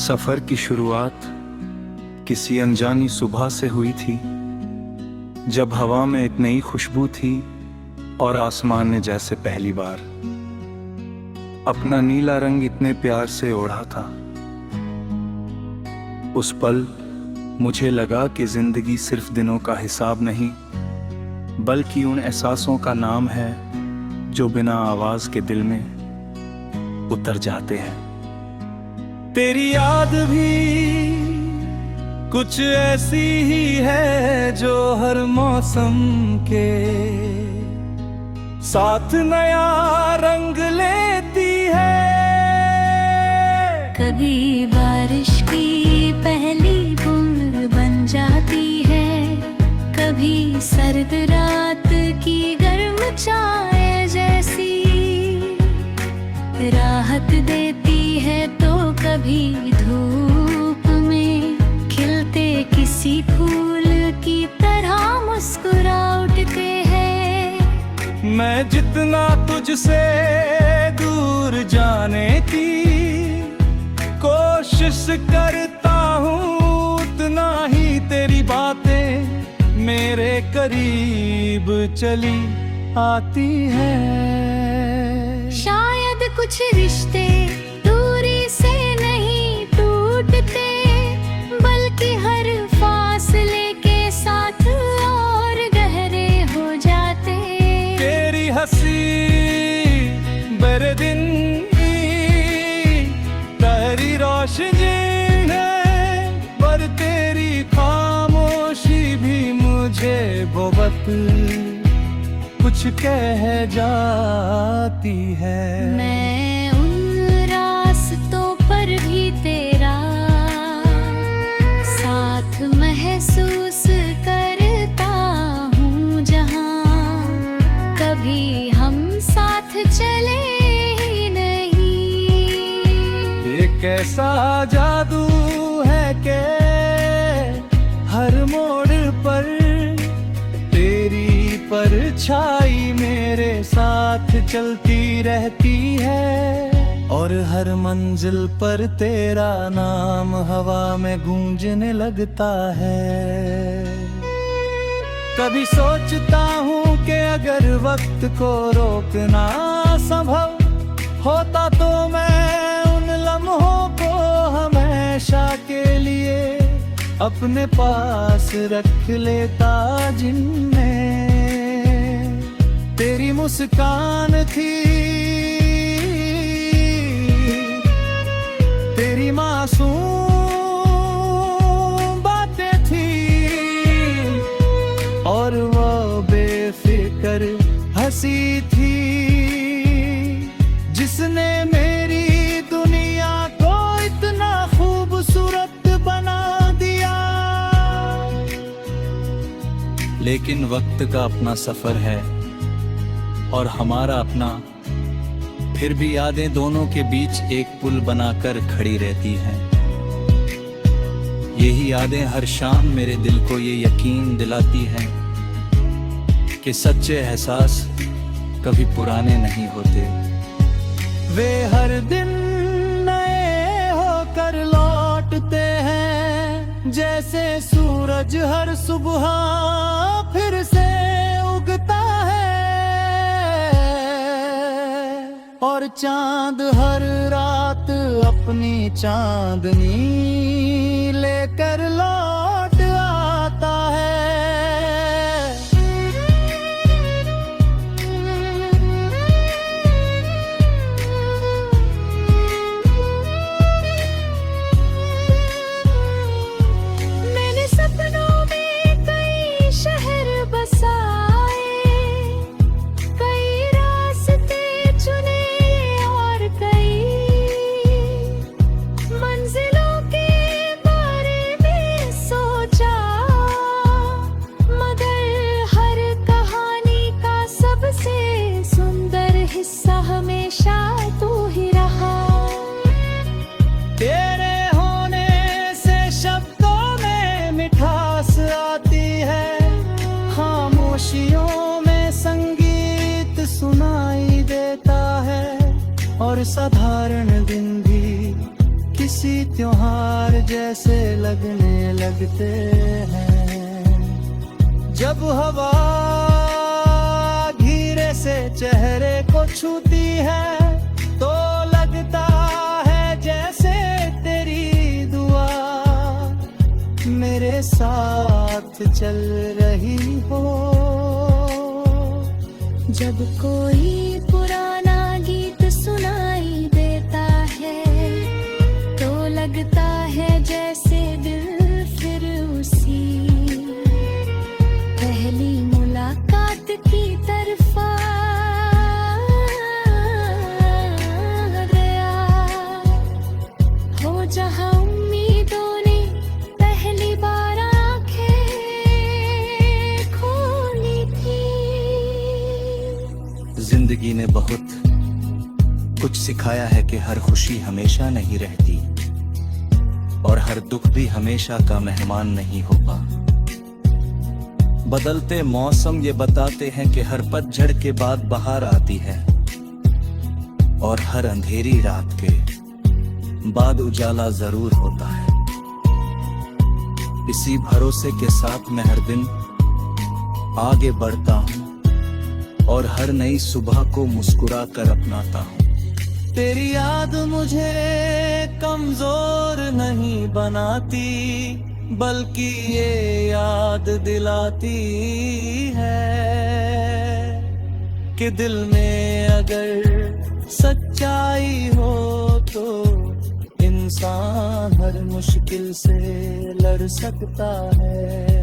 सफर की शुरुआत किसी अनजानी सुबह से हुई थी, जब हवा में एक नई खुशबू थी और आसमान ने जैसे पहली बार अपना नीला रंग इतने प्यार से ओढ़ा था। उस पल मुझे लगा कि जिंदगी सिर्फ दिनों का हिसाब नहीं, बल्कि उन एहसासों का नाम है जो बिना आवाज के दिल में उतर जाते हैं। तेरी याद भी कुछ ऐसी ही है जो हर मौसम के साथ नया रंग लेती है। कभी बारिश की पहली बूंद बन जाती है, कभी सर्द रात की गर्म चाय जैसी राहत देती है, तो कभी धूप में खिलते किसी फूल की तरह मुस्कुरा उठते हैं। मैं जितना तुझसे दूर जाने की कोशिश करता हूँ, उतना ही तेरी बातें मेरे करीब चली आती है। शायद कुछ रिश्ते दूरी से नहीं टूटते, बल्कि हर फासले के साथ और गहरे हो जाते। तेरी हंसी बरदिन तेरी रोशनी है, पर तेरी खामोशी भी मुझे बहुत कुछ कह जाती है। मैं उन रास्तों पर भी तेरा साथ महसूस करता हूँ, जहाँ कभी हम साथ चले ही नहीं। एक ऐसा जादू है कि हर मोड़ पर तेरी परछाई मेरे साथ चलती रहती है, और हर मंजिल पर तेरा नाम हवा में गूंजने लगता है। कभी सोचता हूँ कि अगर वक्त को रोकना संभव होता, तो मैं उन लम्हों को हमेशा के लिए अपने पास रख लेता, जिनमें तेरी मुस्कान थी, तेरी मासूम बातें थी, और वो बेफिक्र हंसी थी, जिसने मेरी दुनिया को इतना खूबसूरत बना दिया। लेकिन वक्त का अपना सफर है और हमारा अपना, फिर भी यादें दोनों के बीच एक पुल बनाकर खड़ी रहती हैं। यही यादें हर शाम मेरे दिल को ये यकीन दिलाती हैं कि सच्चे एहसास कभी पुराने नहीं होते। वे हर दिन नए होकर लौटते हैं, जैसे सूरज हर सुबह फिर से उगता है, और चांद हर रात अपनी चांदनी लेकर लौट आता है। मैंने सपनों में कई शहर बसाए, कई रास्ते चुने और कई मंजिलों के बारे में सोचा, मगर हर कहानी का सबसे सुंदर हिस्सा हमेशा तू ही रहा। तेरे होने से शब्दों में मिठास आती है, खामोशियों में संगीत सुनाई देता है, और साधारण दिन भी किसी किसी त्योहार जैसे लगने लगते हैं। जब हवा धीरे से चेहरे को छूती है तो लगता है जैसे तेरी दुआ मेरे साथ चल रही हो। जब कोई पुराना गीत सुनाई देता है तो लगता है जैसे दिल फिर उसी पहली मुलाकात की तरफ आ गया हो, जहां उम्मीदों ने पहली बार आंखें खोली थी। जिंदगी ने बहुत कुछ सिखाया है कि हर खुशी हमेशा नहीं रहती और हर दुख भी हमेशा का मेहमान नहीं होगा। बदलते मौसम ये बताते हैं कि हर पतझड़ के बाद बहार आती है और हर अंधेरी रात के बाद उजाला जरूर होता है। इसी भरोसे के साथ मैं हर दिन आगे बढ़ता हूँ और हर नई सुबह को मुस्कुरा कर अपनाता हूँ। तेरी याद मुझे कमजोर नहीं बनाती बल्कि ये याद दिलाती है कि दिल में अगर सच्चाई हो तो इंसान हर मुश्किल से लड़ सकता है।